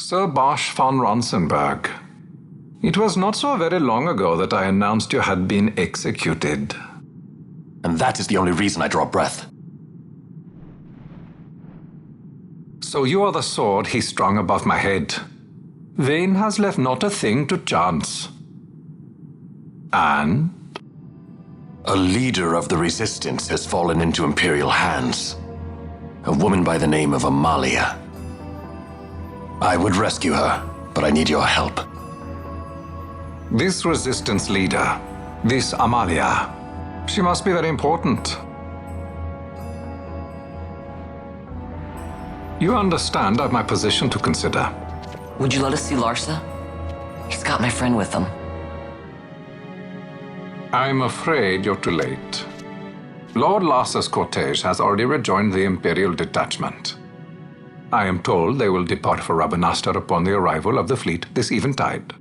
Sir Bosch von Ronsenberg. It was not so very long ago that I announced you had been executed. And that is the only reason I draw breath. So you are the sword he strung above my head. Vane has left not a thing to chance. And? A leader of the resistance has fallen into Imperial hands. A woman by the name of Amalia. I would rescue her, but I need your help. This resistance leader, this Amalia, she must be very important. You understand I've my position to consider. Would you let us see Larsa? He's got my friend with him. I'm afraid you're too late. Lord Larsa's cortege has already rejoined the Imperial detachment. I am told they will depart for Rabanastre upon the arrival of the fleet this eventide.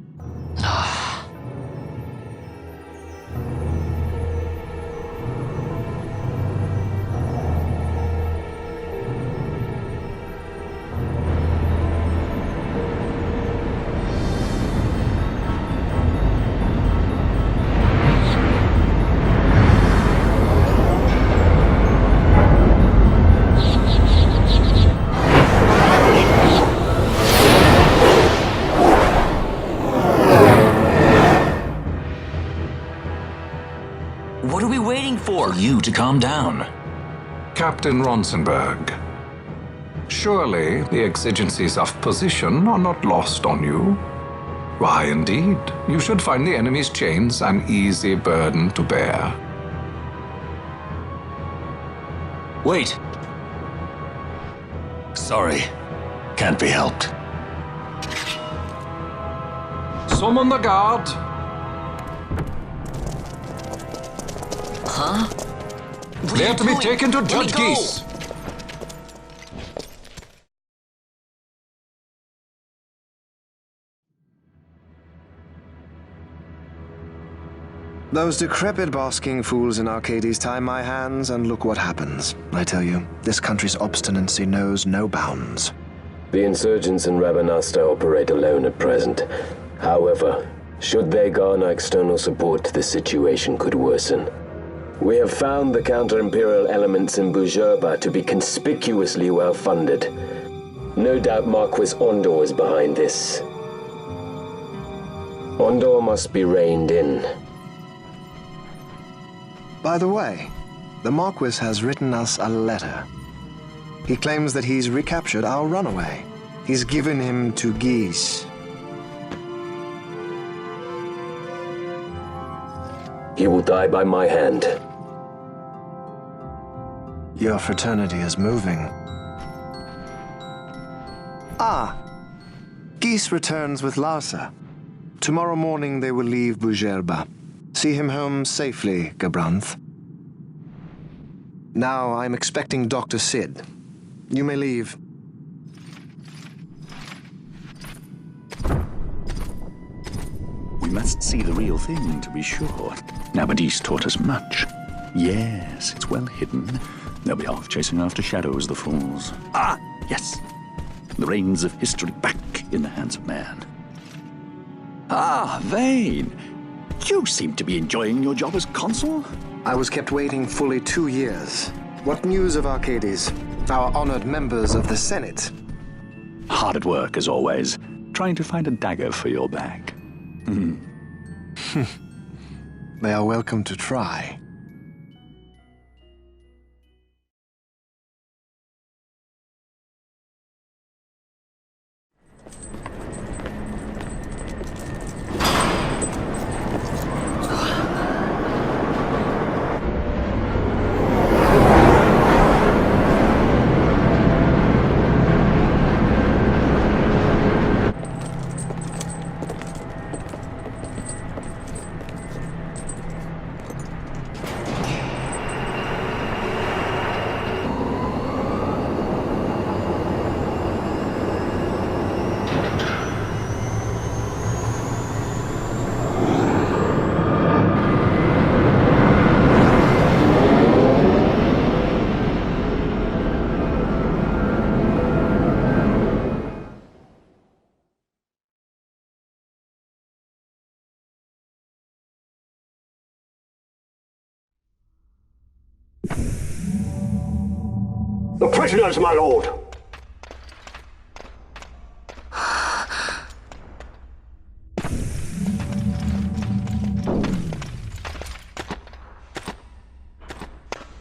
What are we waiting for? For you to calm down. Captain Ronsenberg, surely the exigencies of position are not lost on you. Why, indeed, you should find the enemy's chains an easy burden to bear. Wait. Sorry. Can't be helped. Summon the guard. Huh? They are to be taken to Judge Ghis. Those decrepit basking fools in Arcades tie my hands, and look what happens. I tell you, this country's obstinacy knows no bounds. The insurgents in Rabanastre operate alone at present. However, should they garner external support, the situation could worsen. We have found the counter-imperial elements in Bhujerba to be conspicuously well-funded. No doubt Marquis Ondor is behind this. Ondor must be reined in. By the way, the Marquis has written us a letter. He claims that he's recaptured our runaway. He's given him to Ghis. He will die by my hand. Your fraternity is moving. Ah! Ghis returns with Larsa. Tomorrow morning they will leave Bhujerba. See him home safely, Gabranth. Now I'm expecting Dr. Sid. You may leave. We must see the real thing, to be sure. Nabadis taught us much. Yes, it's well hidden. They'll be off chasing after shadows, the fools. Ah, yes. The reins of history back in the hands of man. Ah, Vane. You seem to be enjoying your job as consul. I was kept waiting fully 2 years. What news of Arcades? Our honored members of the Senate. Hard at work, as always, trying to find a dagger for your back. They are welcome to try. The prisoners, my lord!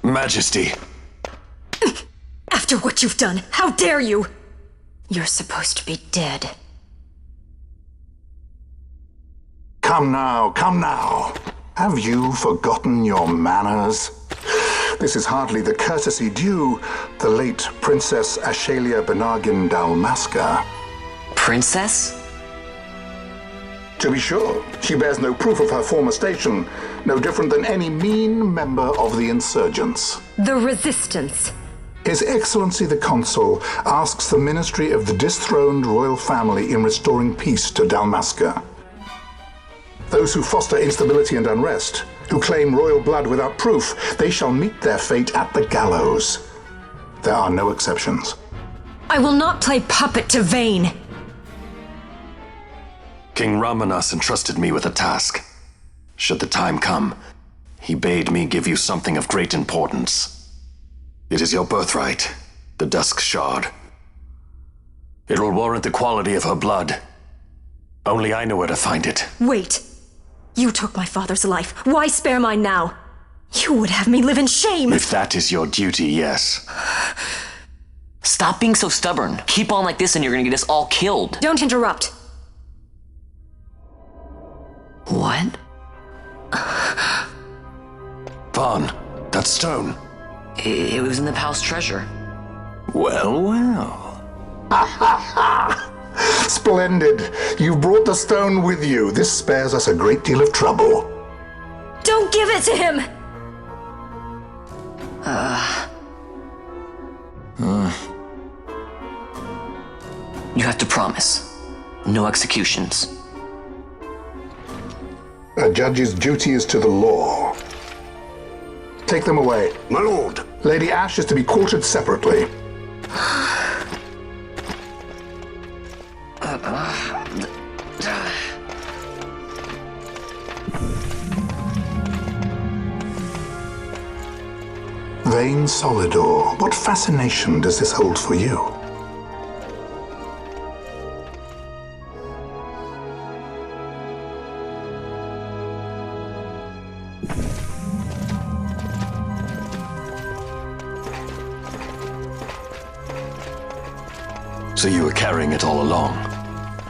Majesty. After what you've done, how dare you? You're supposed to be dead. Come now, come now. Have you forgotten your manners? This is hardly the courtesy due the late Princess Ashelia Benargin Dalmasca. Princess? To be sure, she bears no proof of her former station, no different than any mean member of the insurgents. The Resistance. His Excellency the Consul asks the ministry of the dethroned royal family in restoring peace to Dalmasca. Those who foster instability and unrest, who claim royal blood without proof, they shall meet their fate at the gallows. There are no exceptions. I will not play puppet to Vayne. King Ramanas entrusted me with a task. Should the time come, he bade me give you something of great importance. It is your birthright, the Dusk Shard. It will warrant the quality of her blood. Only I know where to find it. Wait. You took my father's life. Why spare mine now? You would have me live in shame. If that is your duty, yes. Stop being so stubborn. Keep on like this and you're gonna get us all killed. Don't interrupt. What? Vaughn, that stone. It was in the palace treasure. Well, well. Splendid. You've brought the stone with you. This spares us a great deal of trouble. Don't give it to him! You have to promise. No executions. A judge's duty is to the law. Take them away. My lord! Lady Ashe is to be quartered separately. Vayne Solidor, what fascination does this hold for you? So you were carrying it all along.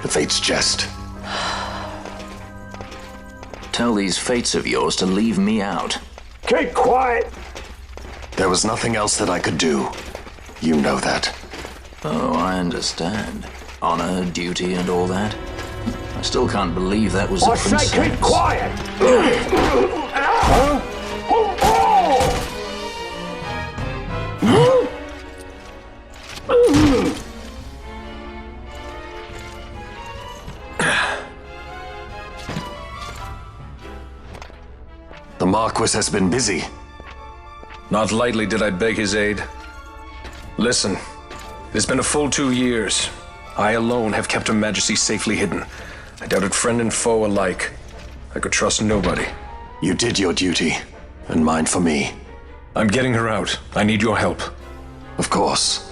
The Fate's jest. Tell these fates of yours to leave me out. Keep quiet! There was nothing else that I could do. You know that. Oh, I understand. Honor, duty, and all that. I still can't believe that was a I princess. say keep quiet! The Marquis has been busy. Not lightly did I beg his aid. Listen, it's been a full 2 years. I alone have kept Her Majesty safely hidden. I doubted friend and foe alike. I could trust nobody. You did your duty, and mine for me. I'm getting her out. I need your help. Of course.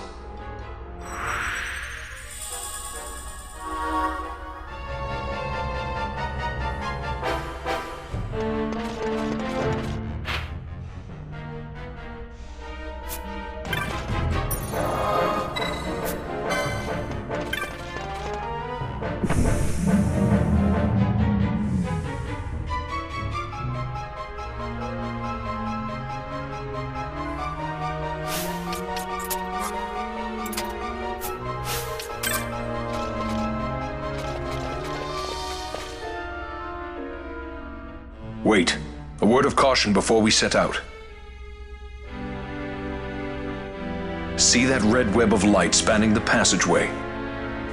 Wait. A word of caution before we set out. See that red web of light spanning the passageway?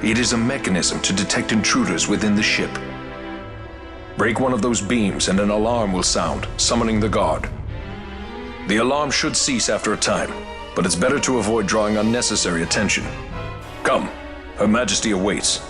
It is a mechanism to detect intruders within the ship. Break one of those beams and an alarm will sound, summoning the guard. The alarm should cease after a time, but it's better to avoid drawing unnecessary attention. Come, Her Majesty awaits.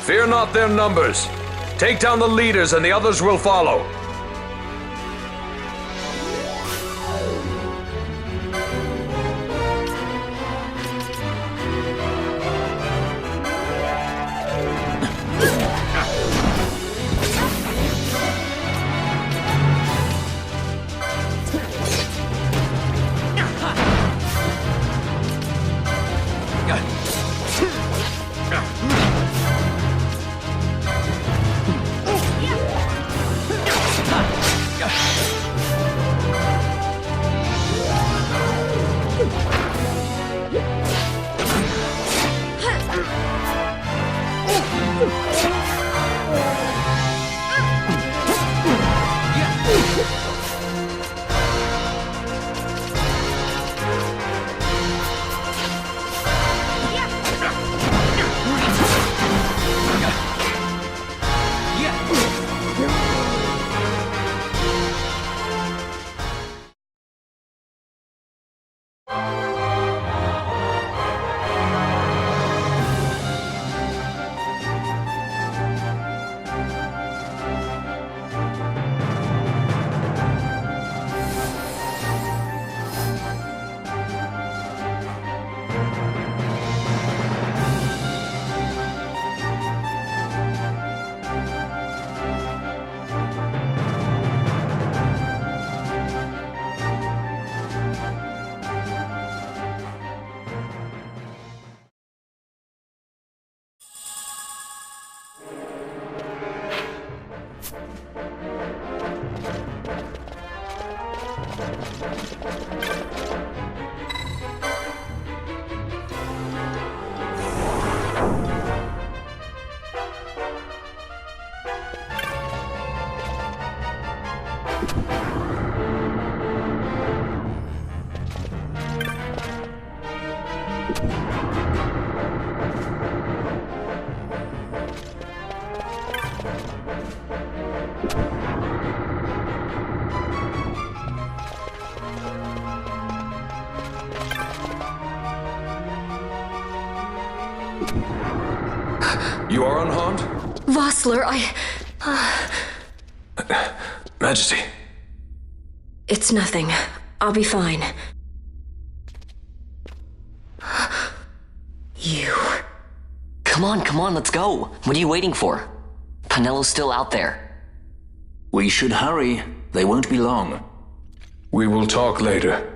Fear not their numbers. Take down the leaders and the others will follow. You are unharmed? Vossler, Majesty. It's nothing. I'll be fine. You. Come on, let's go. What are you waiting for? Penelo's still out there. We should hurry. They won't be long. We will talk later.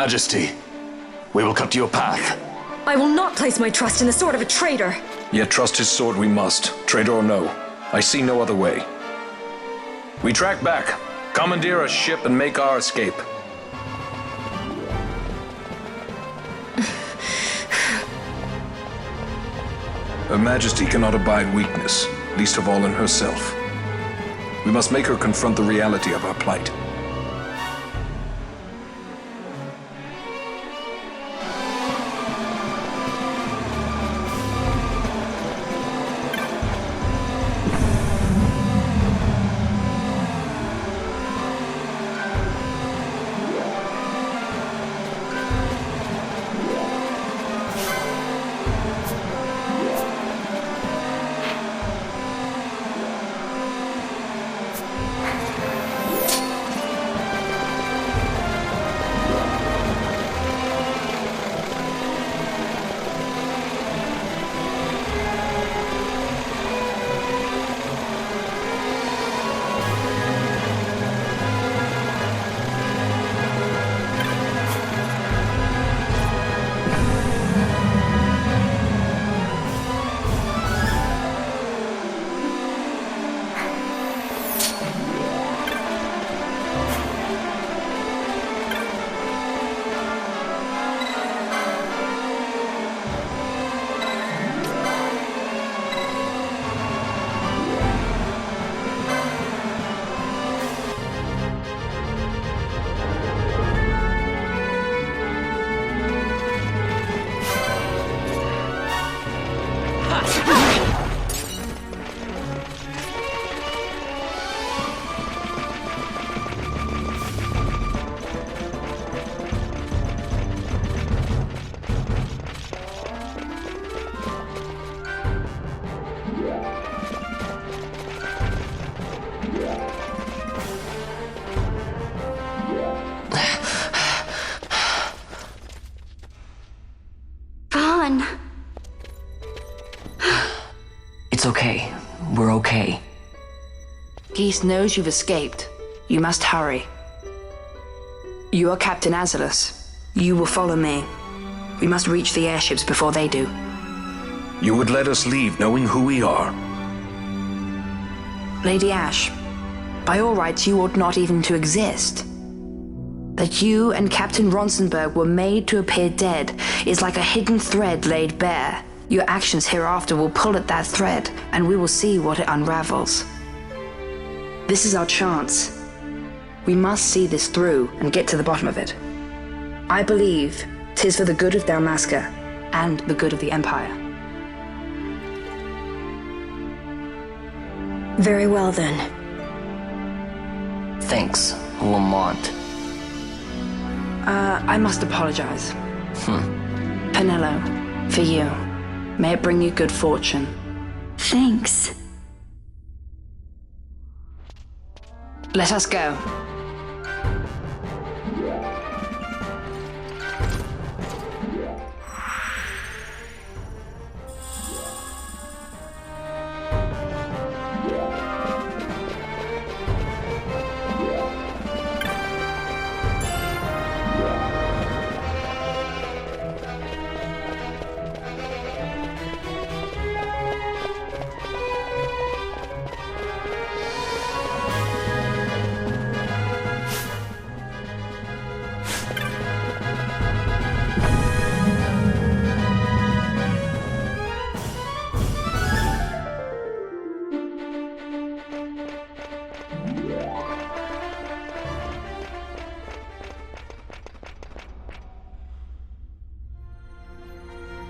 Majesty, we will cut your path. I will not place my trust in the sword of a traitor. Yet trust his sword we must, traitor or no. I see no other way. We track back, commandeer a ship, and make our escape. Her Majesty cannot abide weakness, least of all in herself. We must make her confront the reality of our plight. It's okay. We're okay. Ghis knows you've escaped. You must hurry. You are Captain Azalus. You will follow me. We must reach the airships before they do. You would let us leave knowing who we are? Lady Ashe, by all rights you ought not even to exist. That you and Captain Ronsenberg were made to appear dead is like a hidden thread laid bare. Your actions hereafter will pull at that thread, and we will see what it unravels. This is our chance. We must see this through and get to the bottom of it. I believe 'tis for the good of Dalmasca and the good of the Empire. Very well then. Thanks, Lamont. I must apologize. Penelo, for you. May it bring you good fortune. Thanks. Let us go.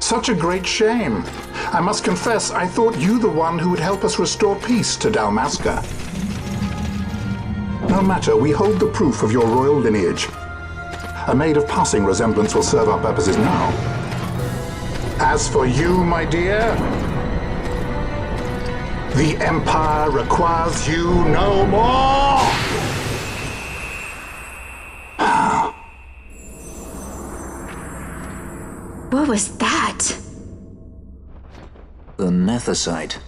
Such a great shame. I must confess, I thought you the one who would help us restore peace to Dalmasca. No matter, we hold the proof of your royal lineage. A maid of passing resemblance will serve our purposes now. As for you, my dear, the Empire requires you no more! What was that? The Nethicite.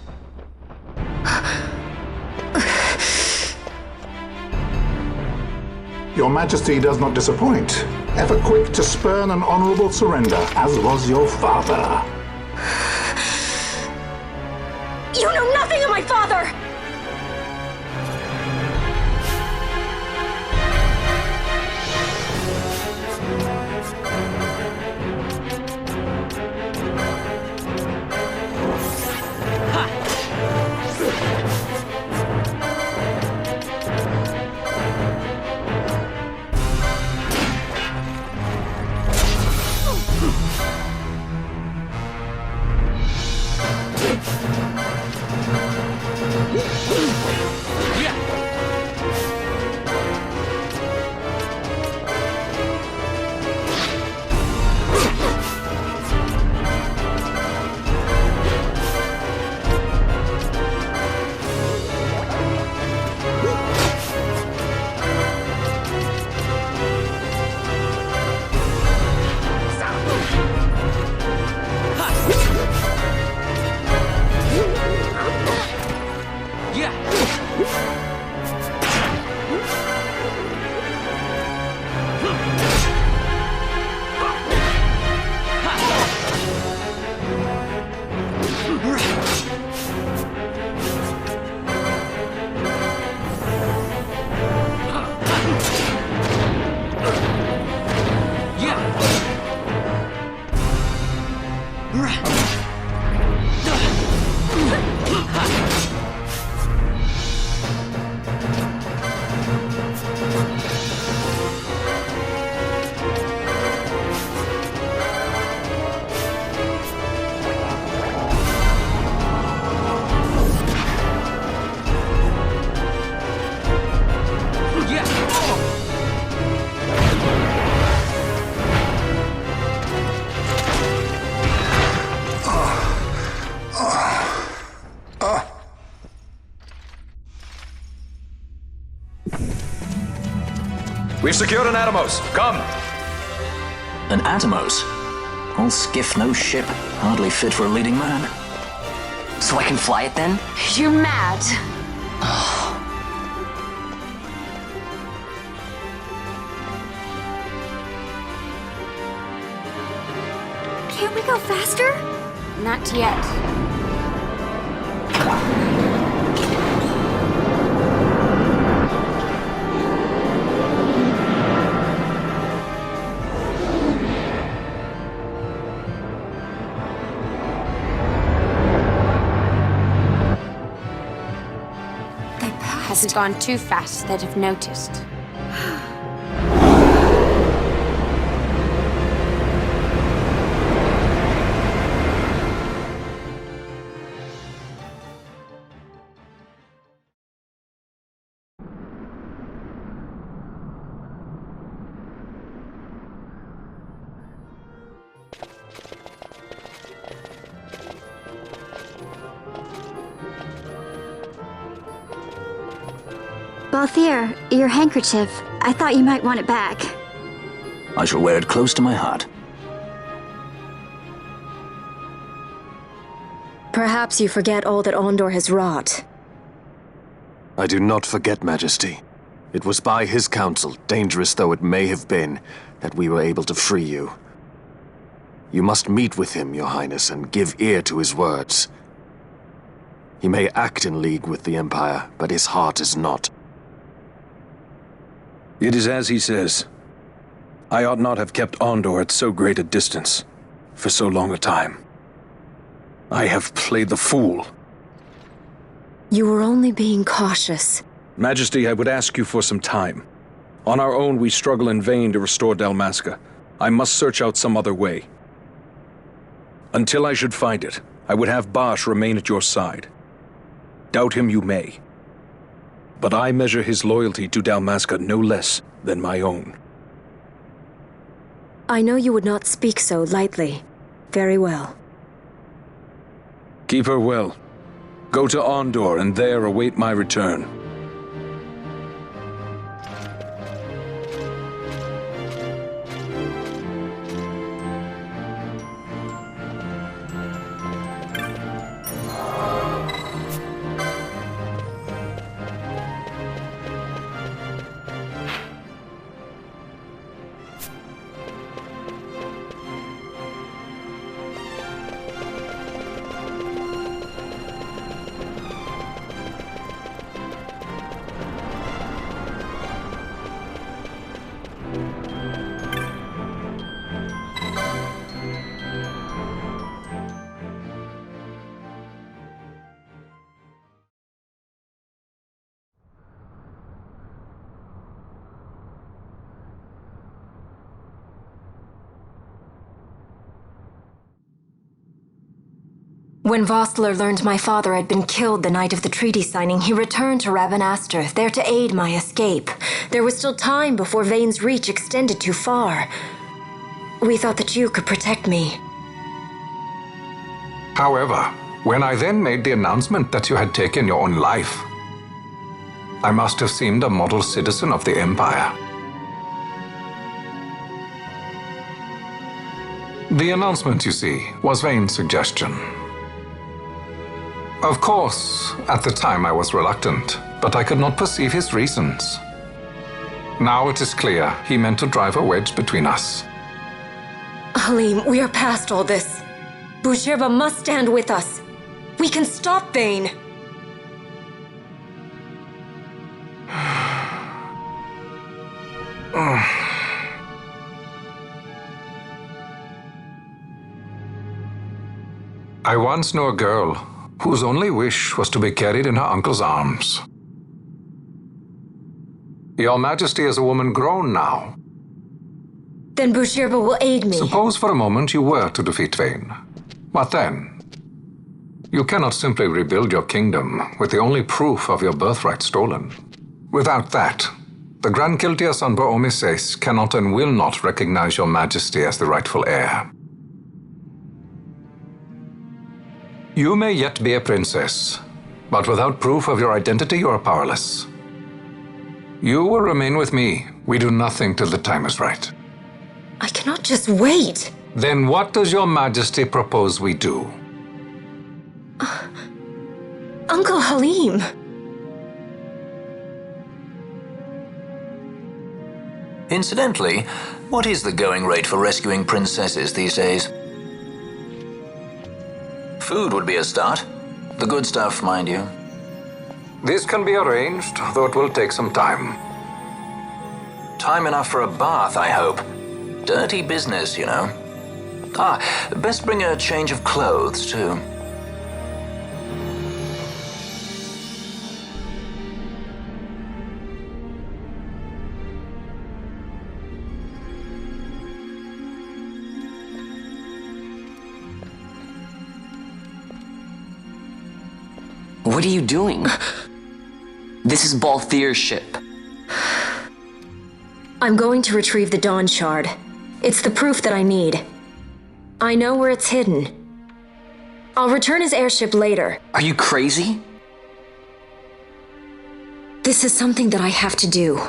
Your Majesty does not disappoint. Ever quick to spurn an honorable surrender, as was your father. You know nothing of my father! We've secured an Atomos. Come! An Atomos? All skiff, no ship. Hardly fit for a leading man. So I can fly it then? You're mad. Can't we go faster? Not yet. Has gone too fast, they'd have noticed. Balthier, your handkerchief. I thought you might want it back. I shall wear it close to my heart. Perhaps you forget all that Ondor has wrought. I do not forget, Majesty. It was by his counsel, dangerous though it may have been, that we were able to free you. You must meet with him, Your Highness, and give ear to his words. He may act in league with the Empire, but his heart is not. It is as he says. I ought not have kept Ondor at so great a distance, for so long a time. I have played the fool. You were only being cautious. Majesty, I would ask you for some time. On our own, we struggle in vain to restore Dalmasca. I must search out some other way. Until I should find it, I would have Basch remain at your side. Doubt him you may. But I measure his loyalty to Dalmasca no less than my own. I know you would not speak so lightly. Very well. Keep her well. Go to Ondor and there await my return. When Vossler learned my father had been killed the night of the treaty signing, he returned to Rabanastre, there to aid my escape. There was still time before Vane's reach extended too far. We thought that you could protect me. However, when I then made the announcement that you had taken your own life, I must have seemed a model citizen of the Empire. The announcement, you see, was Vane's suggestion. Of course, at the time I was reluctant, but I could not perceive his reasons. Now it is clear he meant to drive a wedge between us. Halim, we are past all this. Bhujerba must stand with us. We can stop Vane. I once knew a girl whose only wish was to be carried in her uncle's arms. Your Majesty is a woman grown now. Then Bhujerba will aid me. Suppose for a moment you were to defeat Vane. What then? You cannot simply rebuild your kingdom with the only proof of your birthright stolen. Without that, the Grand Kiltia Sanbur Omises cannot and will not recognize your Majesty as the rightful heir. You may yet be a princess, but without proof of your identity, you are powerless. You will remain with me. We do nothing till the time is right. I cannot just wait. Then what does your Majesty propose we do? Uncle Halim. Incidentally, what is the going rate for rescuing princesses these days? Food would be a start. The good stuff, mind you. This can be arranged, though it will take some time. Time enough for a bath, I hope. Dirty business, you know. Best bring a change of clothes, too. What are you doing? This is Balthier's ship. I'm going to retrieve the Dawn Shard. It's the proof that I need. I know where it's hidden. I'll return his airship later. Are you crazy? This is something that I have to do.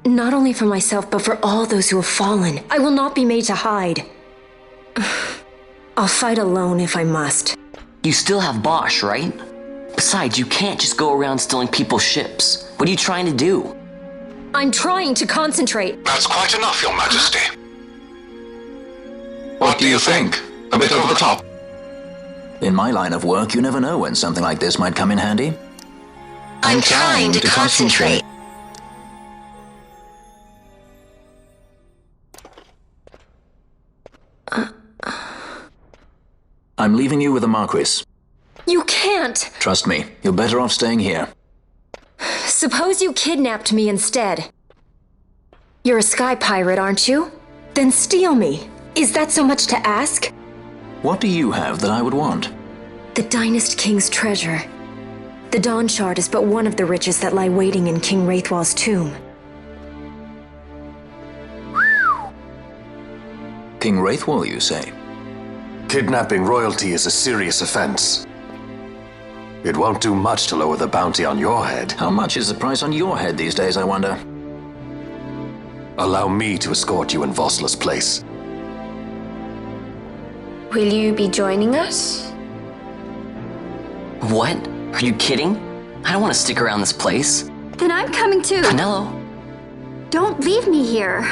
Not only for myself, but for all those who have fallen. I will not be made to hide. I'll fight alone if I must. You still have Bosch, right? Besides, you can't just go around stealing people's ships. What are you trying to do? I'm trying to concentrate. That's quite enough, Your Majesty. What do you think? A bit over the top? In my line of work, you never know when something like this might come in handy. I'm trying to concentrate. I'm leaving you with the Marquis. You can't! Trust me, you're better off staying here. Suppose you kidnapped me instead. You're a sky pirate, aren't you? Then steal me. Is that so much to ask? What do you have that I would want? The Dynast King's treasure. The Dawn Shard is but one of the riches that lie waiting in King Wraithwall's tomb. King Wraithwall, you say? Kidnapping royalty is a serious offense. It won't do much to lower the bounty on your head. How much is the price on your head these days, I wonder? Allow me to escort you in Vossler's place. Will you be joining us? What? Are you kidding? I don't want to stick around this place. Then I'm coming too. Penelo. Don't leave me here.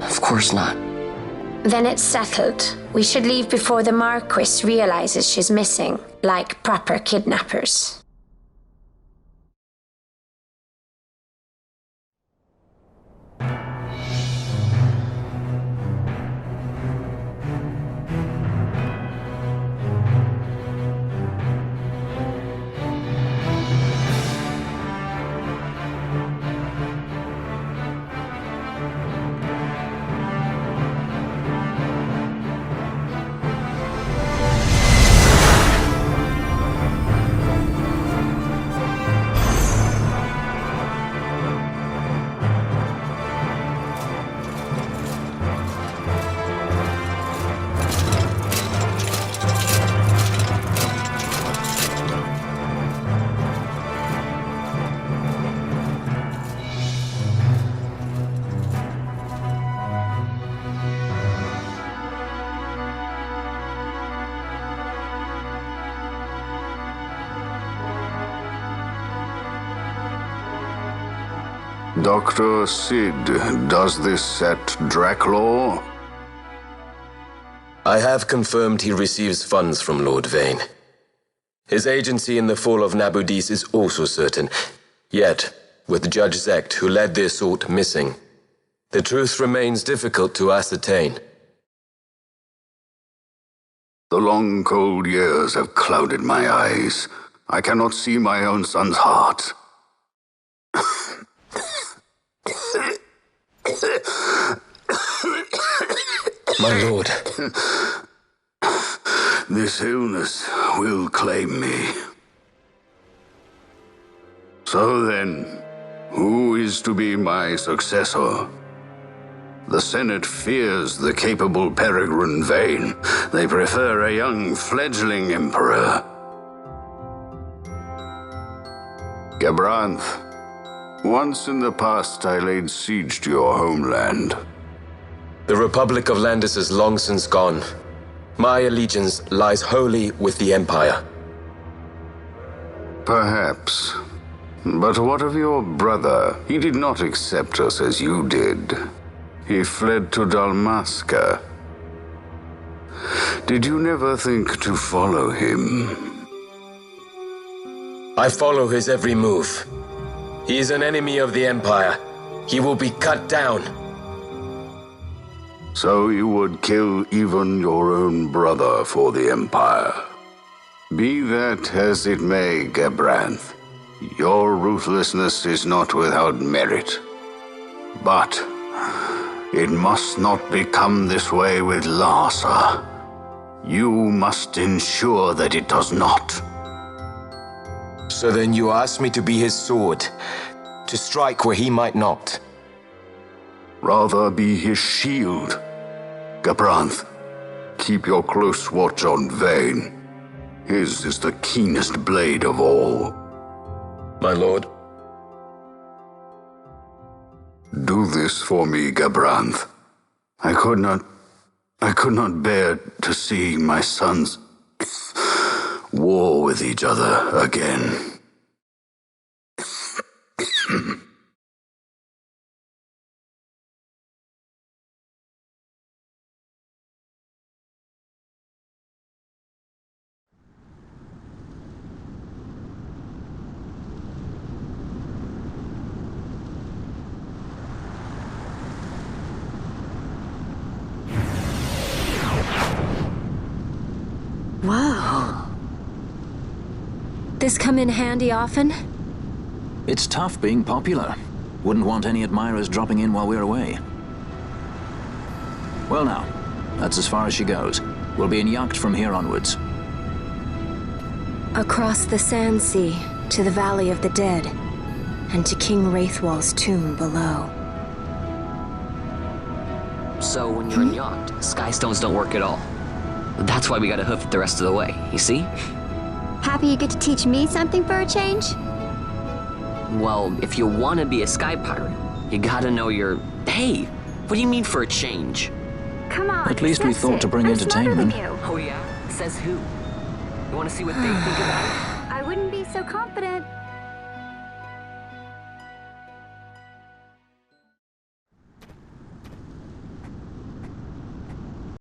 Of course not. Then it's settled. We should leave before the Marquis realizes she's missing, like proper kidnappers. Dr. Sid, does this set Draclaw? I have confirmed he receives funds from Lord Vane. His agency in the fall of Nabudis is also certain. Yet, with Judge Zekt, who led the assault, missing, the truth remains difficult to ascertain. The long, cold years have clouded my eyes. I cannot see my own son's heart. My lord. This illness will claim me. So then, who is to be my successor? The Senate fears the capable Peregrine Vane. They prefer a young fledgling emperor. Gabranth, once in the past I laid siege to your homeland. The Republic of Landis is long since gone. My allegiance lies wholly with the Empire. Perhaps. But what of your brother? He did not accept us as you did. He fled to Dalmasca. Did you never think to follow him? I follow his every move. He is an enemy of the Empire. He will be cut down. So you would kill even your own brother for the Empire. Be that as it may, Gabranth, your ruthlessness is not without merit. But it must not become this way with Larsa. You must ensure that it does not. So then you ask me to be his sword, to strike where he might not. Rather be his shield. Gabranth, keep your close watch on Vane. His is the keenest blade of all. My lord. Do this for me, Gabranth. I could not bear to see my sons war with each other again. Whoa. This come in handy often? It's tough being popular. Wouldn't want any admirers dropping in while we're away. Well now, that's as far as she goes. We'll be in yacht from here onwards. Across the Sand Sea, to the Valley of the Dead, and to King Wraithwall's tomb below. So when you're in yacht, skystones don't work at all. That's why we gotta hoof it the rest of the way, you see? Happy you get to teach me something for a change? Well, if you want to be a sky pirate, you gotta know your... Hey, what do you mean for a change? Come on, at least we thought to bring entertainment. Oh yeah? Says who? You want to see what they think about it? I wouldn't be so confident.